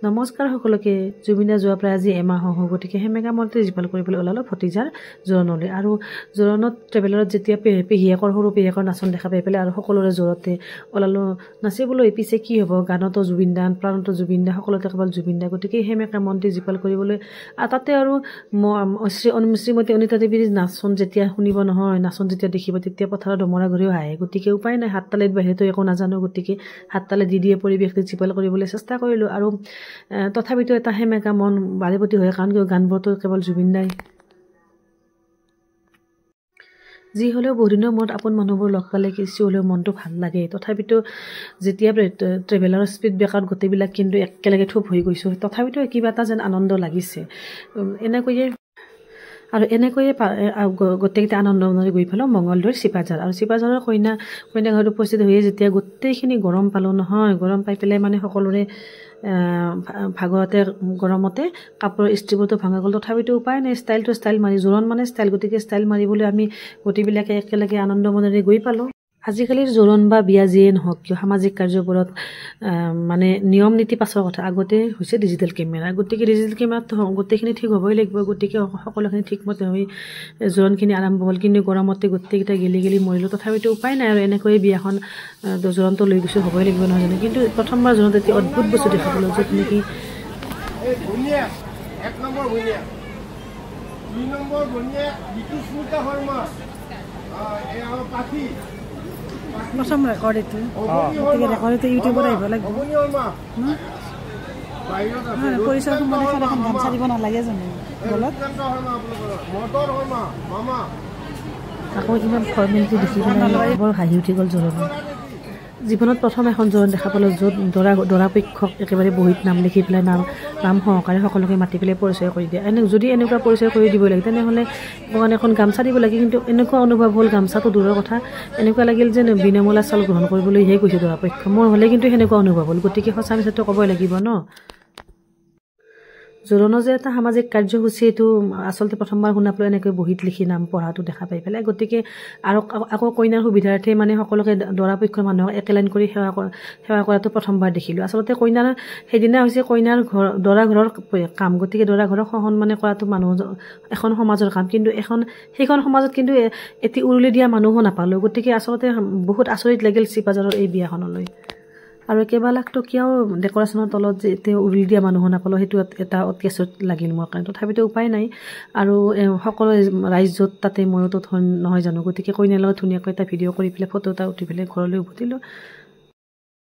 নমস্কাৰ সকলোকে জুবিনা যোৱা প্ৰায় আজি এমাহ হ'ল গতিকে হেমেকা মন্ত্ৰী জীপাল কৰিবলৈ ওলালো ভতিজাৰ জোৰণলৈ আৰু জোৰণত ট্ৰেভেলাৰত যেতিয়া পেহীয়েকৰ সৰু পেহীয়েকৰ নাচন দেখা পাই পেলাই আৰু সকলোৰে জোৰতে ওলালো নাচিবলৈ পিছে কি হ'ব গানতো জুবিন দা প্ৰাণতো জুবিন দা সকলোতে কেৱল জুবিন দা গতিকে হেমেকা মন্ত্ৰী জীপাল কৰিবলৈ তাতে আৰু শ্ৰীমতী অনিতা দেৱীৰ নাচন যেতিয়া শুনিব নহয় নাচন যেতিয়া দেখিব তেতিয়া পথাৰত ডমৰা ঘূৰিও আহে গতিকে উপায় নাই হাততালিত বাহিৰতো একো নাজানো গতিকে হাততালি দি দিয়ে পৰিৱেশটো জীপাল কৰিবলৈ চেষ্টা কৰিলোঁ আৰু তথাপিতো এটা হেমেকা মন বাৰেপতি হয় কাৰণ কিয় গানবোৰতো কেৱল জুবিন দাই যি হ'লেও বহুদিনৰ মূৰত আপোন মানুহবোৰ লগ পালে কিছু হ'লেও মনটো ভাল লাগে তথাপিতো যেতিয়া ট্ৰেভেলাৰৰ স্পীড ব্ৰেকাৰত গোটেইবিলাক কিন্তু একেলগে থুপ হৈ গৈছোঁ তথাপিতো কিবা এটা যেন আনন্দ লাগিছে এনেকৈয়ে গোটেইকেইটা আনন্দ মনেৰে গৈ পালোঁ মঙলদৈৰ চিপাঝাৰ আৰু চিপাঝাৰৰ কইনা ঘৰত উপস্থিত হৈয়ে যেতিয়া গোটেইখিনি গৰম পালোঁ নহয় গৰম পাই পেলাই মানে সকলোৰে ভাগৰতে গৰমতে কাপোৰৰ ইস্ত্ৰিবোৰতো ভঙা গ'ল তথাপিতো উপায় নাই ষ্টাইলটো ষ্টাইল মাৰি জোৰণ মানে ষ্টাইল গতিকে ষ্টাইল মাৰিবলৈ আমি গোটেইবিলাকে একেলগে আনন্দ মনেৰে গৈ পালোঁ আজিকালিৰ জোৰণ বা বিয়া যিয়ে নহওক কিয় সামাজিক কাৰ্যবোৰত মানে নিয়ম নীতি পাছৰ কথা আগতে হৈছে ডিজিটেল কেমেৰা গতিকে ডিজিটেল কেমেৰাত গোটেইখিনি ঠিক হ'বই লাগিব গতিকে সকলোখিনি ঠিকমতে হৈ জোৰণখিনি আৰম্ভ হ'ল কিন্তু গৰমতে গোটেইকেইটা গেলি মৰিলোঁ তথাপিতো উপায় নাই আৰু এনেকৈয়ে বিয়াখন জোৰণটো লৈ গৈছোঁ হ'বই লাগিব নহয় জানো কিন্তু প্ৰথমবাৰ জোৰণত এটি অদ্ভুত বস্তু দেখা পালোঁ য'ত নেকি প্ৰথম ৰেকৰ্ড এইটো ৰেকৰ্ডটো ইউটিউবত আহিব লাগিব পৰিচয় সম্বন্ধে এখন গামোচা দিব নালাগে জানো গলত আকৌ ইমান ফৰ্মেলিটি দেখি পেলাই বৰ হাঁহি উঠি গ'ল জোৰণত জীৱনত প্ৰথম এখন জোৰণ দেখা পালোঁ য'ত দৰা পক্ষক একেবাৰে বহীত নাম লিখি পেলাই নাম সহকাৰে সকলোকে মাতি পেলাই পৰিচয় কৰি দিয়ে যদি এনেকুৱা পৰিচয় কৰি দিব লাগে তেনেহ'লে ভগৱানে এখন গামচা দিব লাগে কিন্তু এনেকুৱা অনুভৱ হ'ল গামচাটো দূৰৰ কথা এনেকুৱা লাগিল যে বিনামূলীয়া চাউল গ্ৰহণ কৰিবলৈহে কৈছে দৰা পক্ষ মোৰ হ'লে কিন্তু সেনেকুৱা অনুভৱ হ'ল গতিকে সঁচা মিছাটো ক'বই লাগিব ন জোৰণৰ যে এটা সামাজিক কাৰ্যসূচী এইটো আচলতে প্ৰথমবাৰ শুনা পালোঁ এনেকৈ বহীত লিখি নাম পঢ়াটো দেখা পাই পেলাই গতিকে আৰু আকৌ কইনাৰ সুবিধাৰ্থে মানে সকলোকে দৰা পক্ষৰ মানুহক একেলাইন কৰি সেৱা কৰাটো প্ৰথমবাৰ দেখিলোঁ আচলতে কইনাৰ সেইদিনা হৈছে কইনাৰ দৰা ঘৰৰ কাম গতিকে দৰা ঘৰৰ সহন মানে কৰাটো মানুহ এখন সমাজৰ কাম কিন্তু সেইখন সমাজত কিন্তু এটি উৰুলি দিয়া মানুহো নাপালোঁ গতিকে আচলতে বহুত আচৰিত লাগিল চিপাঝাৰৰ এই বিয়াখনলৈ আৰু কেইবালাখ টকীয়াও ডেক'ৰেশ্যনৰ তলত যে তেওঁ উৰুলি দিয়া মানুহ নাপালোঁ সেইটো এটা অতি আচৰিত লাগিল মোৰ কাৰণে তথাপিতো উপায় নাই আৰু সকলো ৰাইজ য'ত তাতে ময়োতো নহয় জানো গতিকে কইনাৰ লগত ধুনীয়াকৈ এটা ভিডিঅ' কৰি পেলাই ফটো এটা উঠি পেলাই ঘৰলৈ উভতিলোঁ